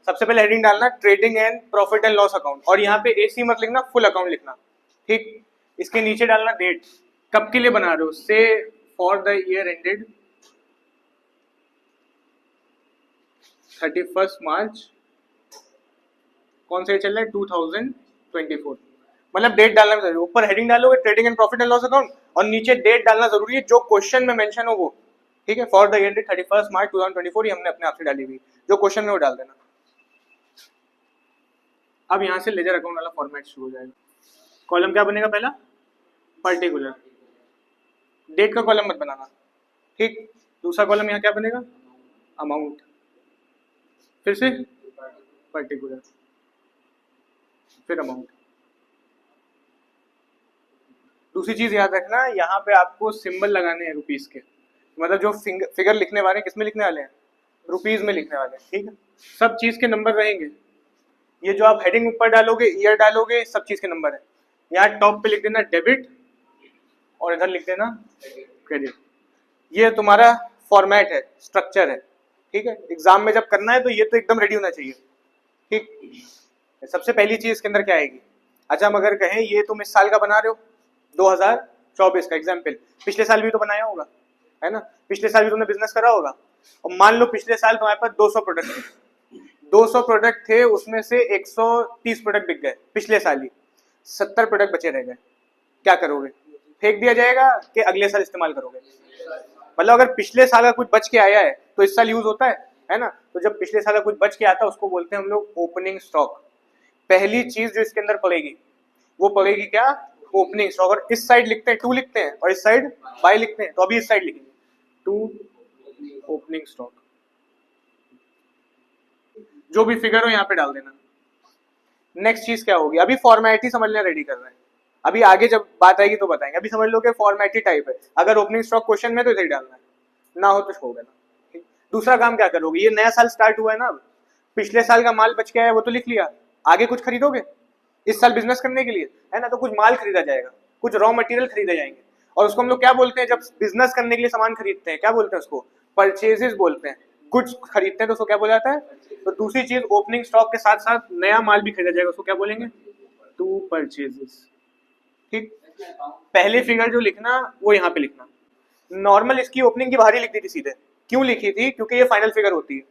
सबसे पहले हेडिंग डालना trading and profit and loss account, और यहाँ पे एसी मत लिखना, फुल अकाउंट लिखना, ठीक। इसके नीचे डालना डेट, कब के लिए बना रहे हो, से फॉर द ईयर एंडेड 31 मार्च, कौन सा चल रहा है 2024, मतलब डेट डालना जरूरी। ऊपर हेडिंग डालोगे trading and profit and loss account, और नीचे डेट डालना जरूरी है, जो क्वेश्चन में मेंशन हो वो, ठीक है। फॉर द ईयर एंडेड 31 मार्च 2024, ये हमने अपने आप से डाली हुई, जो क्वेश्चन में वो डाल देना। अब यहाँ से लेजर अकाउंट वाला फॉर्मेट शुरू हो जाएगा। कॉलम क्या बनेगा, पहला पर्टिकुलर, डेट का कॉलम मत बनाना, ठीक। दूसरा कॉलम यहाँ क्या बनेगा, अमाउंट, फिर से पर्टिकुलर, फिर अमाउंट। दूसरी चीज याद रखना, यहाँ पे आपको सिंबल लगाने हैं रुपीस के, मतलब जो फिगर लिखने वाले हैं किस में लिखने वाले हैं, रुपीस में लिखने वाले हैं, ठीक है। सब चीज के नंबर रहेंगे, ये जो आप हेडिंग ऊपर डालोगे, ईयर डालोगे, सब चीज के नंबर है। यहाँ टॉप पे लिख देना डेबिट और इधर लिख देना क्रेडिट। ये तुम्हारा फॉर्मेट है, स्ट्रक्चर है, ठीक है। एग्जाम में जब करना है तो ये तो एकदम रेडी होना चाहिए, ठीक। सबसे पहली चीज इसके अंदर क्या आएगी, अच्छा हम अगर कहें ये तुम इस साल का बना रहे हो 2024 का एग्जाम्पल, पिछले साल भी तो बनाया होगा, है ना, पिछले साल भी तुमने बिजनेस करा होगा, और मान लो पिछले साल तुम्हारे पास 200 प्रोडक्ट थे, 200 प्रोडक्ट थे, उसमें से 130 प्रोडक्ट बिक गए पिछले साल ही, 70 प्रोडक्ट बचे रह गए, क्या करोगे, फेंक दिया जाएगा कि अगले साल इस्तेमाल करोगे। मतलब अगर पिछले साल का कुछ बच के आया है तो इस साल यूज होता है ना, तो जब पिछले साल का कुछ बच के आता है उसको बोलते हैं हम लोग ओपनिंग स्टॉक। पहली चीज जो इसके अंदर पड़ेगी वो पड़ेगी क्या, ओपनिंग स्टॉक। और इस साइड लिखते हैं टू लिखते हैं और इस साइड बाय लिखते हैं, तो अभी इस साइड लिखेंगे टू ओपनिंग स्टॉक, जो भी फिगर हो यहाँ पे डाल देना। नेक्स्ट चीज क्या होगी, अभी फॉर्मेलिटी समझने रेडी कर रहे हैं, अभी आगे जब बात आएगी तो बताएंगे, अभी समझ लो कि फॉर्मेलिटी टाइप है, अगर ओपनिंग स्टॉक क्वेश्चन में तो इधर डालना है, ना हो तो छोड़ देना। दूसरा काम क्या करोगे, ये नया साल स्टार्ट हुआ है ना, पिछले साल का माल बच गया है वो तो लिख लिया, आगे कुछ खरीदोगे इस साल बिजनेस करने के लिए, है ना, तो कुछ माल खरीदा जाएगा, कुछ रॉ मटेरियल खरीदे जाएंगे, और उसको हम लोग क्या बोलते हैं, जब बिजनेस करने के लिए सामान खरीदते हैं क्या बोलते हैं उसको, परचेजेस बोलते हैं। गुड्स खरीदते हैं तो उसको क्या बोला जाता है। तो दूसरी चीज ओपनिंग स्टॉक के साथ साथ नया माल भी खरीदा जाएगा, उसको क्या बोलेंगे, टू परचेजेस, ठीक। पहले फिगर जो लिखना वो यहाँ पे लिखना। नॉर्मल इसकी ओपनिंग की बाहर ही लिख दी थी सीधे, क्यों लिखी थी, क्योंकि ये फाइनल फिगर होती है।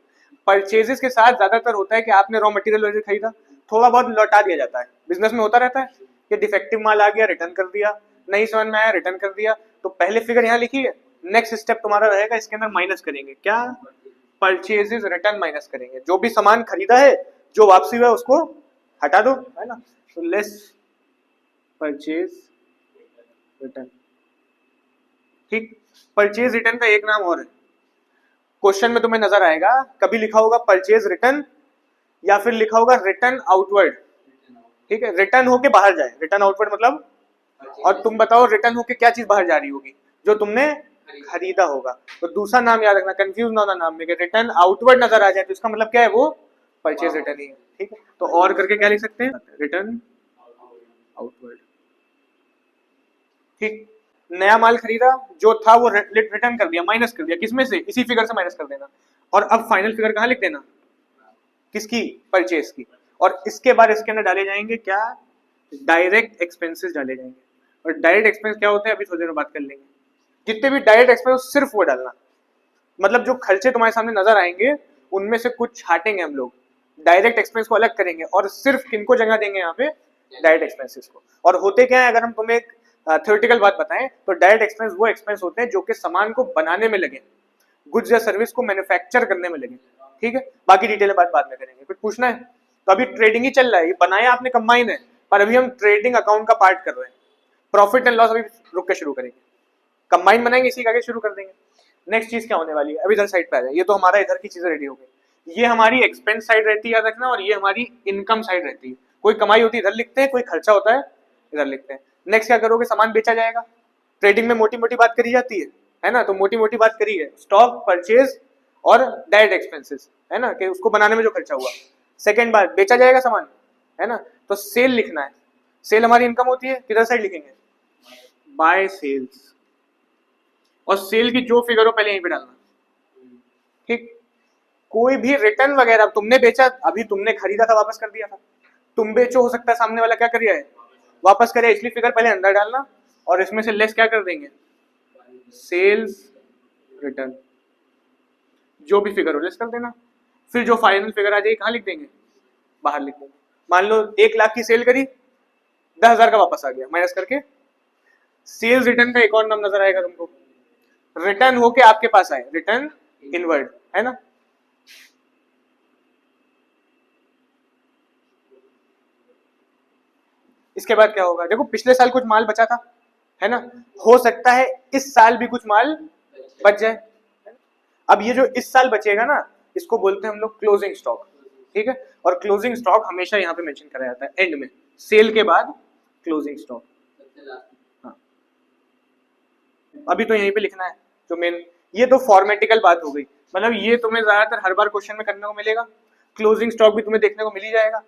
परचेजेस के साथ ज्यादातर होता है कि आपने रॉ मटेरियल खरीदा, थोड़ा बहुत लौटा दिया जाता है, बिजनेस में होता रहता है कि डिफेक्टिव माल आ गया रिटर्न कर दिया, नहीं समझ में आया रिटर्न कर दिया, तो पहले फिगर यहाँ लिखी है। नेक्स्ट स्टेप तुम्हारा रहेगा इसके अंदर माइनस करेंगे, क्या, परचेजेस रिटर्न माइनस करेंगे, जो भी सामान खरीदा है जो वापसी हुआ है उसको हटा दो, है ना, तो लेस परचेज रिटर्न, ठीक। परचेज रिटर्न का एक नाम और है, क्वेश्चन में तुम्हें नजर आएगा, कभी लिखा होगा परचेज रिटर्न या फिर लिखा होगा रिटर्न आउटवर्ड, ठीक है, रिटर्न होके बाहर जाए, रिटर्न आउटवर्ड मतलब, और तुम बताओ रिटर्न होके क्या चीज बाहर जा रही होगी, जो तुमने खरीदा होगा। तो दूसरा नाम याद रखना, कंफ्यूज ना होना नाम में, रिटर्न आउटवर्ड नजर आ जाए तो इसका मतलब क्या है, वो परचेज रिटर्न ही है, ठीक है। तो और करके क्या लिख सकते हैं, रिटर्न आउटवर्ड, ठीक। नया माल खरीदा, जो था वो रिटर्न कर दिया, माइनस कर दिया, किसमें से, इसी फिगर से माइनस कर देना, और अब फाइनल फिगर कहाँ लिख देना, किसकी, परचेज की। और इसके बाद इसके अंदर डाले जाएंगे क्या, डायरेक्ट एक्सपेंसेस डाले जाएंगे। और डायरेक्ट एक्सपेंस क्या होते हैं अभी थोड़ी देर में बात कर लेंगे। जितने भी डायरेक्ट एक्सपेंस सिर्फ वो डालना, मतलब जो खर्चे तुम्हारे सामने नजर आएंगे उनमें से कुछ छाटेंगे हम लोग, डायरेक्ट एक्सपेंस को अलग करेंगे, और सिर्फ किनको जगह देंगे यहाँ पे, डायरेक्ट एक्सपेंसेस को। और होते क्या है, अगर हम तुम्हें एक थ्योरेटिकल बात बताएं तो डायरेक्ट एक्सपेंस वो एक्सपेंस होते हैं जो कि सामान को बनाने में लगे, गुड्स या सर्विस को मैन्युफैक्चर करने में लगे, ठीक है। बाकी डिटेल बात बाद में करेंगे। कुछ पूछना है तो अभी ट्रेडिंग ही चल रहा है, ये बनाया आपने कंबाइन है, पर अभी हम ट्रेडिंग अकाउंट का पार्ट कर रहे हैं, प्रॉफिट एंड लॉस अभी रुक के शुरू करेंगे, कंबाइन बनाएंगे, इसी का आगे शुरू कर देंगे। नेक्स्ट चीज क्या होने वाली है, अभी इधर साइड पे आ जाए, ये तो हमारा इधर की चीजें रेडी हो गई, ये हमारी एक्सपेंस साइड रहती है याद रखना, और ये हमारी इनकम साइड रहती है। कोई कमाई होती है इधर लिखते हैं, कोई खर्चा होता है इधर लिखते हैं। नेक्स्ट क्या करोगे, सामान बेचा जाएगा, ट्रेडिंग में मोटी मोटी बात करी जाती है ना, तो मोटी मोटी बात करी है, स्टॉक, परचेज और डायरेक्ट एक्सपेंसेस, है ना, कि उसको बनाने में जो खर्चा हुआ। सेकेंड बात, बेचा जाएगा सामान, है ना, तो सेल लिखना है, सेल हमारी इनकम होती है, किधर साइड लिखेंगे, बाय सेल्स, और सेल की जो फिगर हो पहले यहीं पे डालना, ठीक। कोई भी रिटर्न वगैरह तुमने बेचा, अभी तुमने खरीदा था वापस कर दिया था, तुम बेचो, हो सकता है सामने वाला क्या कर रहा है, वापस करे, इसलिए फिगर पहले अंदर डालना और इसमें से लेस क्या कर देंगे, सेल्स रिटर्न, जो भी फिगर हो लेस कर देना, फिर जो फाइनल फिगर आ जाएगी कहाँ लिख देंगे, बाहर लिख देंगे। मान लो 1 लाख की सेल करी, 10,000 का वापस आ गया, माइनस करके सेल्स रिटर्न का एक और नाम नजर आएगा तुमको, रिटर्न होके आपके पास आए, रिटर्न इनवर्ड, है ना। इसके बाद क्या होगा, देखो पिछले साल कुछ माल बचा था, है ना, हो सकता है इस साल भी कुछ माल बच जाए। अब ये जो इस साल बचेगा ना, इसको बोलते हैं हम लोग क्लोजिंग स्टॉक, ठीक है। और क्लोजिंग स्टॉक हमेशा यहाँ पे मेंशन करा जाता है एंड में, सेल के बाद क्लोजिंग स्टॉक। हाँ, अभी तो यहीं पे लिखना है जो मेन, ये तो फॉर्मेटिकल बात हो गई, मतलब ये तुम्हें ज्यादातर हर बार क्वेश्चन में करने को मिलेगा। क्लोजिंग स्टॉक भी तुम्हें देखने को मिल ही जाएगा,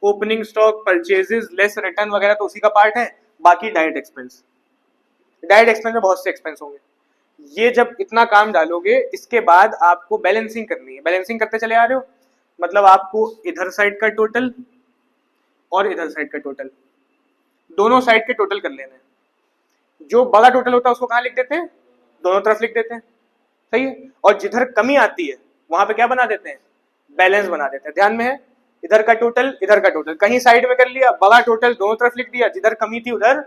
opening stock, purchases, less return वगैरह तो उसी का पार्ट है। बाकी डायरेक्ट एक्सपेंस, डायरेक्ट एक्सपेंस में बहुत से एक्सपेंस होंगे। ये जब इतना काम डालोगे, इसके बाद आपको बैलेंसिंग करनी है, बैलेंसिंग करते चले आ रहे हो, मतलब आपको इधर साइड का टोटल और इधर साइड का टोटल, दोनों साइड के टोटल कर लेने हैं। जो बड़ा टोटल होता है उसको कहाँ लिख देते हैं, दोनों तरफ लिख देते हैं, सही है। और जिधर कमी आती है वहां पे क्या बना देते हैं, बैलेंस बना देते हैं। ध्यान में है, इधर का टोटल इधर का टोटल, कहीं साइड में कर लिया, बड़ा टोटल दोनों तरफ लिख दिया, जिधर कमी थी उधर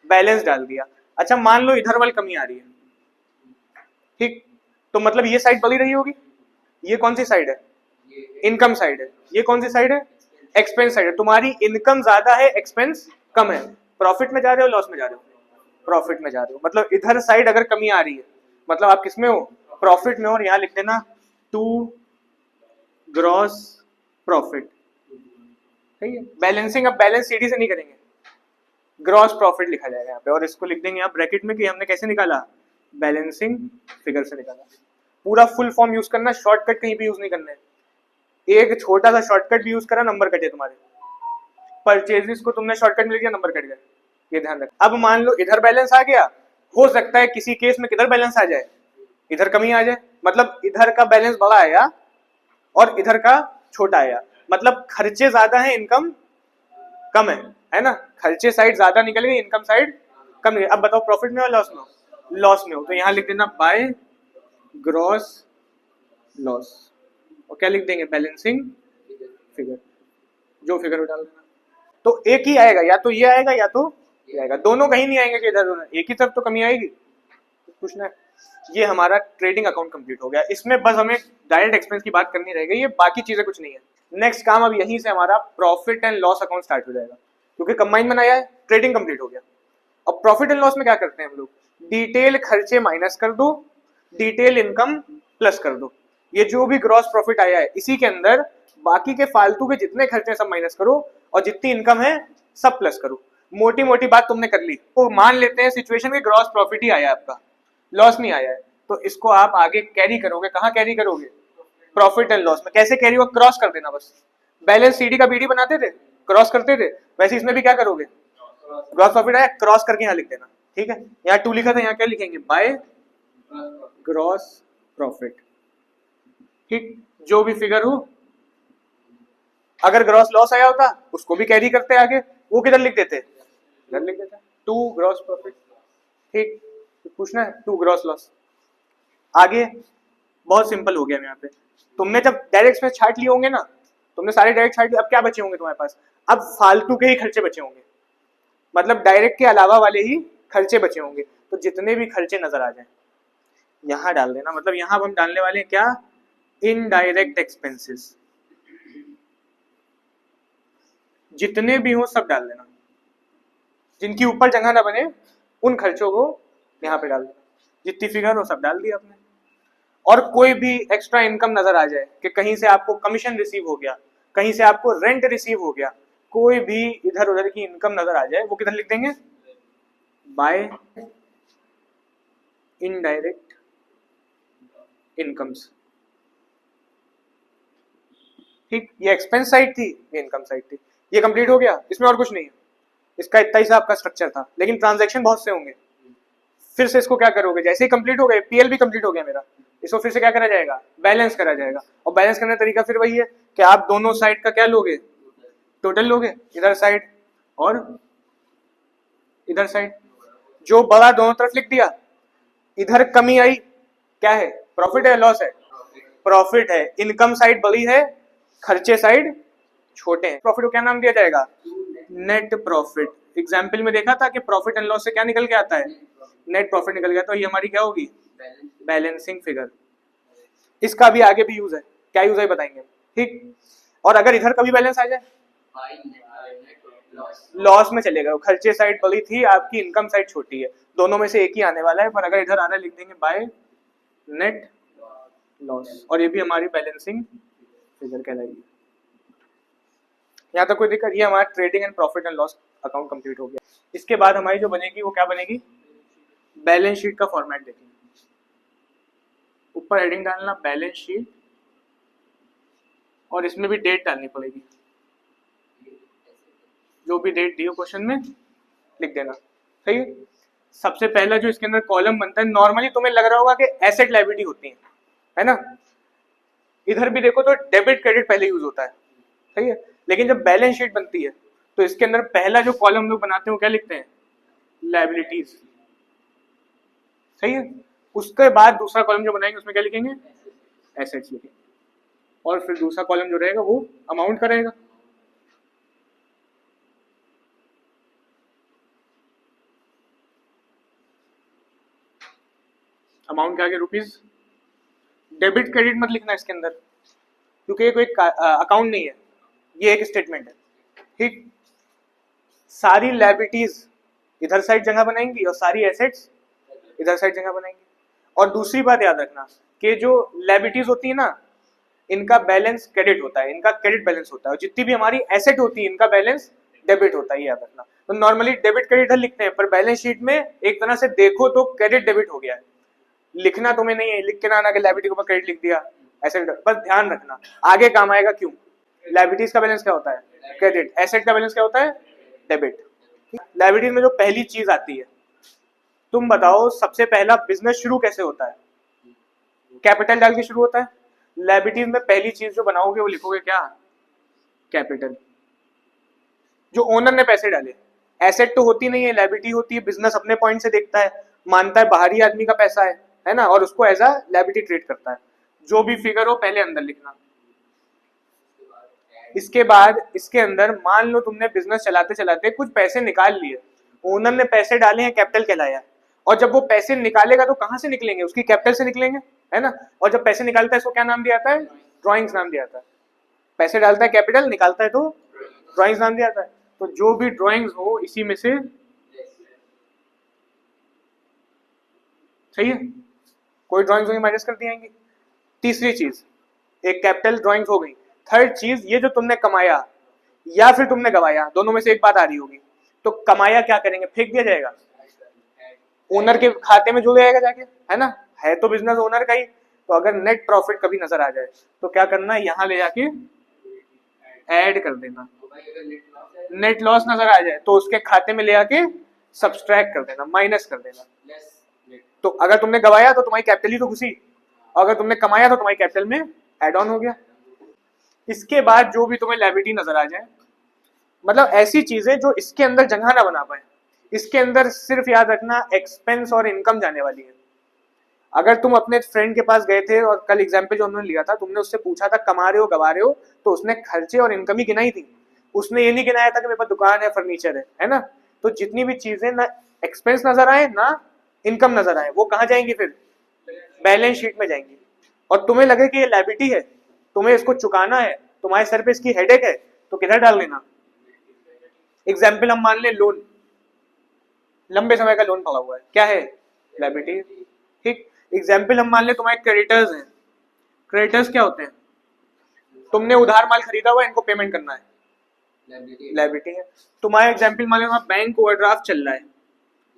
बैलेंस डाल दिया। अच्छा मान लो इधर वाली कमी आ रही है, ठीक, तो मतलब ये साइड बड़ी रही होगी, ये कौन सी साइड है, इनकम साइड है, ये कौन सी साइड है, एक्सपेंस साइड है। तुम्हारी इनकम ज्यादा है, एक्सपेंस कम है, प्रॉफिट में जा रहे हो लॉस में जा रहे हो, प्रॉफिट में जा रहे हो। मतलब इधर साइड अगर कमी आ रही है, मतलब आप किसमें हो, प्रॉफिट में हो, और यहाँ लिख देना टू ग्रॉस प्रॉफिट, सही है। बैलेंसिंग अब बैलेंस सीडी से नहीं करेंगे, ग्रॉस प्रॉफिट लिखा जाएगा यहाँ पे, और इसको लिख देंगे आप ब्रैकेट में कि हमने कैसे निकाला, बैलेंसिंग फिगर से निकाला। पूरा फुल फॉर्म यूज करना, शॉर्टकट कहीं भी यूज नहीं करना है। एक छोटा सा शॉर्टकट भी यूज करा, नंबर कटे तुम्हारे। परचेजेस को तुमने शॉर्टकट में लिख दिया, नंबर कट गए, ये ध्यान रख। अब मान लो इधर बैलेंस आ गया, हो सकता है किसी केस में किधर बैलेंस आ जाए, इधर कमी आ जाए, मतलब इधर का बैलेंस बड़ा आया और इधर का छोटा आया, मतलब खर्चे ज्यादा है, इनकम कम है ना। खर्चे साइड ज्यादा निकल गई, इनकम साइड कम निकल। अब बताओ प्रॉफिट में हो लॉस में हो, लॉस में हो, तो यहाँ लिख देना बाय ग्रॉस लॉस, और क्या लिख देंगे, बैलेंसिंग फिगर, जो फिगर डाल देना। तो एक ही आएगा, या तो ये आएगा या तो ये आएगा, दोनों कहीं नहीं आएंगे कि इधर दोनों, एक ही तरफ तो कमी आएगी, कुछ ना। ये हमारा ट्रेडिंग अकाउंट कंप्लीट हो गया। इसमें बस हमें डायरेक्ट एक्सपेंस की बात करनी रह गई, ये बाकी चीजें कुछ नहीं है। नेक्स्ट काम अब यहीं से हमारा profit and loss account start हो जाएगा, क्योंकि कंबाइन बनाया है, ट्रेडिंग कंप्लीट हो गया। अब प्रॉफिट एंड लॉस में क्या करते हैं हम लोग, डिटेल खर्चे माइनस कर दो, डिटेल इनकम प्लस कर दो। ये जो भी ग्रॉस प्रॉफिट आया है, इसी के अंदर बाकी के फालतू के जितने खर्चे सब माइनस करो, और जितनी इनकम है सब प्लस करो। मोटी मोटी बात तुमने कर ली। तो मान लेते हैं सिचुएशन में ग्रॉस प्रॉफिट ही आया है आपका, लॉस नहीं आया है, तो इसको आप आगे कैरी करोगे, कहाँ कैरी करोगे, प्रॉफिट एंड लॉस में। कैसे कैरी हो, क्रॉस कर देना बस। बैलेंस सीडी का बीडी बनाते थे, क्रॉस करते थे, वैसे इसमें भी क्या करोगे, ग्रॉस प्रॉफिट आया, क्रॉस करके यहाँ लिख देना, ठीक है। यहाँ 2 लिखा था, यहाँ क्या लिखेंगे, बाय ग्रॉस प्रॉफिट, ठीक। जो भी फिगर हो, अगर ग्रॉस लॉस आया होता उसको भी कैरी करते आगे, वो किधर लिख देते, इधर लिख देते, 2 ग्रॉस प्रॉफिट, ठीक। पूछना है 2 ग्रॉस लॉस। आगे बहुत सिंपल हो गया यहाँ पे। तुमने जब डायरेक्ट में छाट लिए होंगे ना, तुमने सारे डायरेक्ट छाट लिए, अब क्या बचे होंगे तुम्हारे पास, अब फालतू के ही खर्चे बचे होंगे, मतलब डायरेक्ट के अलावा वाले ही खर्चे बचे होंगे। तो जितने भी खर्चे नजर आ जाए यहाँ डाल देना, मतलब यहाँ हम डालने वाले हैं क्या, इनडायरेक्ट एक्सपेंसेस, जितने भी हो सब डाल देना, जिनकी ऊपर जगह ना बने उन खर्चों को यहाँ पे डाल देना, जितनी फिगर हो सब डाल दिया आपने। और कोई भी एक्स्ट्रा इनकम नजर आ जाए कि कहीं से आपको कमीशन रिसीव हो गया, कहीं से आपको रेंट रिसीव हो गया, कोई भी इधर उधर की इनकम नजर आ जाए, वो किधर लिख देंगे, बाय इनडायरेक्ट इनकम्स, ठीक। ये एक्सपेंस साइड थी, ये इनकम साइड थी, ये कंप्लीट हो गया। इसमें और कुछ नहीं है, इसका इतना ही सा आपका स्ट्रक्चर था, लेकिन ट्रांजैक्शन बहुत से होंगे। फिर से इसको क्या करोगे, जैसे ही कंप्लीट हो गए, पीएल भी कंप्लीट हो गया मेरा, इसको फिर से क्या करा जाएगा, बैलेंस करा जाएगा। और बैलेंस करने का तरीका फिर वही है कि आप दोनों साइड का क्या लोगे, टोटल लोगे, इधर साइड और इधर साइड। जो बड़ा दोनों तरफ लिख दिया, इधर कमी आई, क्या है, प्रॉफिट है लॉस है, प्रॉफिट है। इनकम साइड बड़ी है, खर्चे साइड छोटे हैं। प्रॉफिट को क्या नाम दिया जाएगा, नेट प्रॉफिट। एग्जाम्पल में देखा था कि प्रॉफिट एंड लॉस से क्या निकल के आता है, नेट प्रॉफिट निकल गया। तो ये हमारी क्या होगी, बैलेंसिंग फिगर। इसका भी आगे भी यूज है, क्या यूज है बताएंगे, ठीक। और अगर इधर कभी बैलेंस आ जाए, लॉस में चलेगा, खर्चे साइड बड़ी थी, आपकी इनकम साइड छोटी है, दोनों में से एक ही आने वाला है। पर अगर इधर आ रहा है लिख देंगे बाय नेट लॉस, और ये भी हमारी बैलेंसिंग फिगर कहलाएगी। यहाँ तक कोई दिक्कत, ये हमारा trading and profit and loss account complete हो गया। इसके बाद हमारी जो बनेगी वो क्या बनेगी, बैलेंस शीट का फॉर्मेट देखेंगे। ऊपर हेडिंग डालना बैलेंस शीट, और इसमें भी डेट डालनी पड़ेगी, जो भी डेट दी हो क्वेश्चन में लिख देना, सही है। सबसे पहला जो इसके अंदर कॉलम बनता है, नॉर्मली तुम्हें लग रहा होगा कि एसेट लायबिलिटी होती है ना। इधर भी देखो तो डेबिट क्रेडिट पहले यूज होता है, सही है। लेकिन जब बैलेंस शीट बनती है तो इसके अंदर पहला जो कॉलम लोग बनाते हैं वो क्या लिखते हैं, लायबिलिटीज, सही है। उसके बाद दूसरा कॉलम जो बनाएंगे उसमें क्या लिखेंगे, एसेट्स लिखेंगे, और फिर दूसरा कॉलम जो रहेगा वो अमाउंट का रहेगा। अमाउंट के आगे रुपीज, डेबिट क्रेडिट मत लिखना इसके अंदर, क्योंकि ये कोई अकाउंट नहीं है, ये एक स्टेटमेंट है, ठीक। सारी लायबिलिटीज इधर साइड जगह बनाएंगी और सारी एसेट्स इधर साइड जगह बनाएंगी। और दूसरी बात याद रखना कि जो लायबिलिटीज होती है ना, इनका बैलेंस क्रेडिट होता है, इनका क्रेडिट बैलेंस होता है, और जितनी भी हमारी एसेट होती है इनका बैलेंस डेबिट होता है, याद रखना। तो नॉर्मली डेबिट क्रेडिट इधर लिखते हैं, पर बैलेंस शीट में एक तरह से देखो तो क्रेडिट डेबिट हो गया है। लिखना तुम्हें नहीं है, लिख के ना आना कि लायबिलिटी के ऊपर क्रेडिट लिख दिया, ऐसे बस ध्यान रखना, आगे काम आएगा। क्यों, लायबिलिटीज का बैलेंस क्या होता है, क्रेडिट, एसेट का बैलेंस क्या होता है, डेबिट। लायबिलिटीज में जो पहली चीज आती है, तुम बताओ सबसे पहला बिजनेस शुरू कैसे होता है, कैपिटल डाल के शुरू होता है। लायबिलिटीज में पहली चीज जो बनाओगे वो लिखोगे क्या, कैपिटल, जो ओनर ने पैसे डाले। एसेट तो होती नहीं है, लायबिलिटी होती है, बिजनेस अपने पॉइंट से देखता है, मानता है बाहरी आदमी का पैसा है ना, और उसको एज अ लायबिलिटी ट्रीट करता है। जो भी फिगर हो पहले अंदर लिखना। इसके बाद इसके अंदर मान लो तुमने बिजनेस चलाते चलाते कुछ पैसे निकाल लिए, ओनर ने पैसे डाले हैं, कैपिटल कहलाया, और जब वो पैसे निकालेगा तो कहाँ से निकलेंगे, उसकी कैपिटल से निकलेंगे, है ना। और जब पैसे निकालता है इसको क्या नाम दिया जाता है, ड्रॉइंग्स नाम दिया जाता है। पैसे डालता है कैपिटल, निकालता है तो ड्रॉइंग्स नाम दिया जाता है। तो जो भी ड्रॉइंग्स हो इसी में से, सही है, कोई ड्रॉइंग्स होंगी माइनस कर दी जाएंगी। तीसरी चीज, एक कैपिटल ड्रॉइंग्स हो गई। थर्ड चीज, ये जो तुमने कमाया या फिर तुमने गवाया, दोनों में से एक बात आ रही होगी, तो कमाया क्या करेंगे, फेंक दिया जाएगा, ओनर के खाते में जुड़ जाएगा जाके, है ना, है तो बिजनेस ओनर का ही। तो अगर नेट प्रॉफिट कभी नजर आ जाए तो क्या करना है, यहां ले जाके ऐड कर देना। नेट लॉस नजर आ जाए तो उसके खाते में ले आके सब्सट्रैक्ट कर देना, माइनस कर देना। तो अगर तुमने गवाया तो तुम्हारी कैपिटल ही तो घुसी, अगर तुमने कमाया तो तुम्हारी कैपिटल में एड ऑन हो गया। इसके बाद जो भी तुम्हें लायबिलिटी नजर आ जाए, मतलब ऐसी चीजें जो इसके अंदर जगह ना बना पाए, इसके अंदर सिर्फ याद रखना एक्सपेंस और इनकम जाने वाली है। अगर तुम अपने फ्रेंड के पास गए थे और कल एग्जाम्पल जो उन्होंने लिया था, तुमने उससे पूछा था कमा रहे हो गवा रहे हो, तो उसने खर्चे और इनकम ही गिनाई थी, उसने ये नहीं गिनाया था कि मेरे पास दुकान है, फर्नीचर है ना। तो जितनी भी चीजें ना एक्सपेंस नजर आए ना इनकम नजर आए, वो कहाँ जाएंगी, फिर बैलेंस शीट में जाएंगी। और तुम्हें लगे कि ये लायबिलिटी है, तुम्हें इसको चुकाना है, तुम्हारे सर पे इसकी हेडेक है, तो किधर डाल देना। एग्जाम्पल हम मान लें लोन, लंबे समय का लोन पड़ा हुआ है, क्या है, लायबिलिटी, ठीक। एग्जाम्पल हम मान लें तुम्हारे क्रेडिटर्स हैं, क्रेडिटर्स क्या होते हैं, तुमने उधार माल खरीदा हुआ है, इनको पेमेंट करना है, लायबिलिटी है। तुम्हारा एग्जाम्पल मान लो बैंक ओवरड्राफ्ट चल रहा है,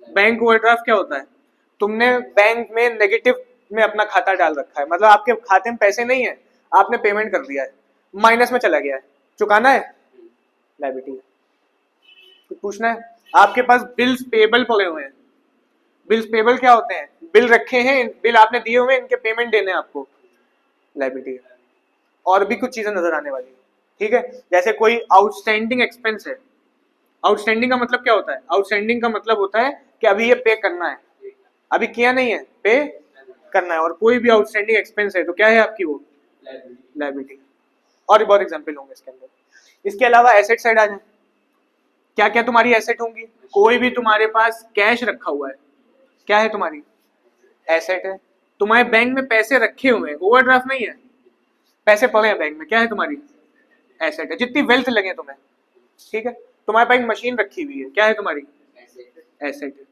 बैंक ओवरड्राफ्ट क्या होता है, तुमने बैंक में नेगेटिव में अपना खाता डाल रखा है, मतलब आपके खाते में पैसे नहीं है, आपने पेमेंट कर दिया है, माइनस में चला गया है, चुकाना है, लायबिलिटी है। कुछ पूछना है, आपके पास बिल्स पेबल पड़े हुए हैं, बिल्स पेबल क्या होते हैं? बिल रखे हैं, बिल आपने दिए हुए हैं, इनके पेमेंट देने हैं आपको, लायबिलिटी है। और भी कुछ चीजें नजर आने वाली है, ठीक है। जैसे कोई आउटस्टैंडिंग एक्सपेंस है। आउटस्टैंडिंग का मतलब क्या होता है? आउटस्टैंडिंग का मतलब होता है कि अभी ये पे करना है, अभी किया नहीं है, पे करना है। और कोई भी आउटस्टैंडिंग एक्सपेंस है तो क्या है आपकी वो लायबिलिटी। और भी बहुत एग्जाम्पल होंगे इसके अंदर। इसके अलावा एसेट साइड आ जाए, क्या क्या तुम्हारी एसेट होंगी? कोई भी तुम्हारे पास कैश रखा हुआ है, क्या है तुम्हारी एसेट है। तुम्हारे बैंक में पैसे रखे हुए हैं, ओवरड्राफ्ट नहीं है, पैसे पड़े हैं बैंक में, क्या है तुम्हारी एसेट है। जितनी वेल्थ लगे तुम्हें, ठीक है। तुम्हारे पास एक मशीन रखी हुई है, क्या है तुम्हारी एसेट है।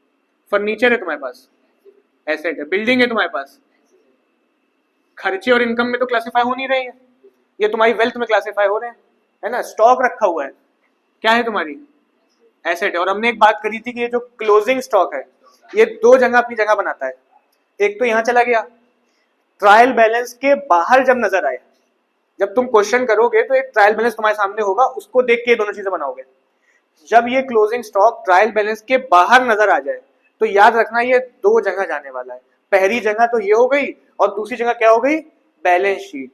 फर्नीचर है तुम्हारे पास, एसेट है। बिल्डिंग है तुम्हारे पास, खर्चे और इनकम में तो क्लासिफाई हो नहीं रही है, ये तुम्हारी वेल्थ में क्लासिफाई हो रहे हैं, है ना। स्टॉक रखा हुआ है, क्या है तुम्हारी एसेट है। और हमने एक बात करी थी कि ये जो क्लोजिंग स्टॉक है, ये दो जगह अपनी जगह बनाता है। एक तो यहां चला गया, ट्रायल बैलेंस के बाहर जब नजर आए, जब तुम क्वेश्चन करोगे तो एक ट्रायल बैलेंस तुम्हारे सामने होगा, उसको देख के दोनों चीजें बनाओगे। जब ये क्लोजिंग स्टॉक ट्रायल बैलेंस के बाहर नजर आ जाए तो याद रखना ये दो जगह जाने वाला है। पहली जगह तो ये हो गई, और दूसरी जगह क्या हो गई? Balance sheet.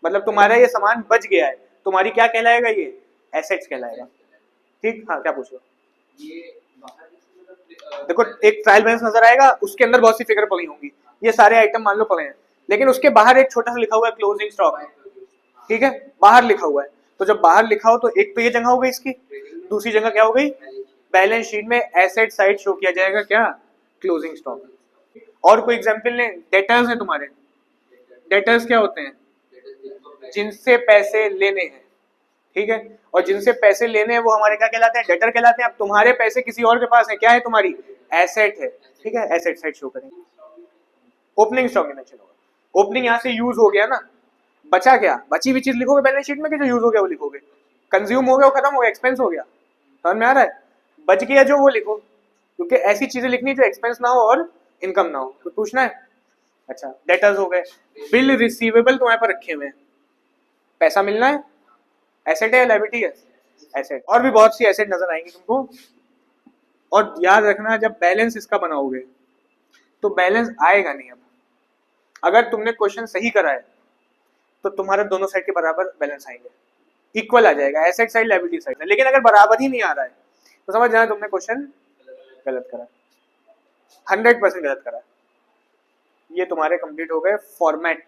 मतलब तुम्हारा ये सामान बच गया है, तुम्हारी क्या कहलाएगा? ये एसेट्स कहलाएगा, ठीक। हाँ, क्या पूछो? देखो, एक ट्रायल बैलेंस नजर आएगा, उसके अंदर बहुत सी फिगर पड़ी होंगी, ये सारे आइटम मान लो पड़े हैं, लेकिन उसके बाहर एक छोटा सा लिखा हुआ है क्लोजिंग स्टॉक, ठीक है, बाहर लिखा हुआ है। तो जब बाहर लिखा हो तो एक तो ये जगह हो गई इसकी, दूसरी जगह क्या हो गई? बैलेंस शीट में एसेट साइड शो किया जाएगा, क्या? Closing stock. और कोई एग्जांपल लें? डेटर्स हैं तुम्हारे। डेटर्स क्या होते हैं? जिनसे पैसे लेने हैं, ठीक है। और जिनसे पैसे लेने हैं वो हमारे क्या कहलाते हैं? डेटर कहलाते हैं। अब तुम्हारे पैसे किसी और के पास है, क्या है तुम्हारी एसेट है, ठीक है। एसेट साइड शो करेंगे। ओपनिंग स्टॉक में मेंशन होगा। ओपनिंग यहाँ से यूज हो गया ना, बचा क्या? बची हुई चीज लिखोगे बैलेंस शीट में, कि जो यूज हो गया वो लिखोगे? कंज्यूम हो गया, वो खत्म हो गया, एक्सपेंस हो गया, समझ में आ रहा है? बच गया जो, वो लिखो, क्योंकि ऐसी चीजें लिखनी जो एक्सपेंस ना हो और इनकम ना हो। तो पूछना है? अच्छा, डेटर्स हो गए। बिल रिसीवेबल तुम्हारे पर रखे हुए हैं, पैसा मिलना है, एसेट है, लायबिलिटी है, एसेट। और भी बहुत सी एसेट नजर आएंगी तुमको। और याद रखना, जब बैलेंस इसका बनाओगे तो बैलेंस आएगा नहीं। अब अगर तुमने क्वेश्चन सही करा है तो तुम्हारा दोनों साइड के बराबर बैलेंस आएंगे, इक्वल आ जाएगा, एसेट साइड लायबिलिटी साइड। लेकिन अगर बराबर ही नहीं आ रहा है तो समझ जाना तुमने क्वेश्चन गलत करा, 100% गलत करा। ये तुम्हारे कंप्लीट हो गए फॉर्मेट।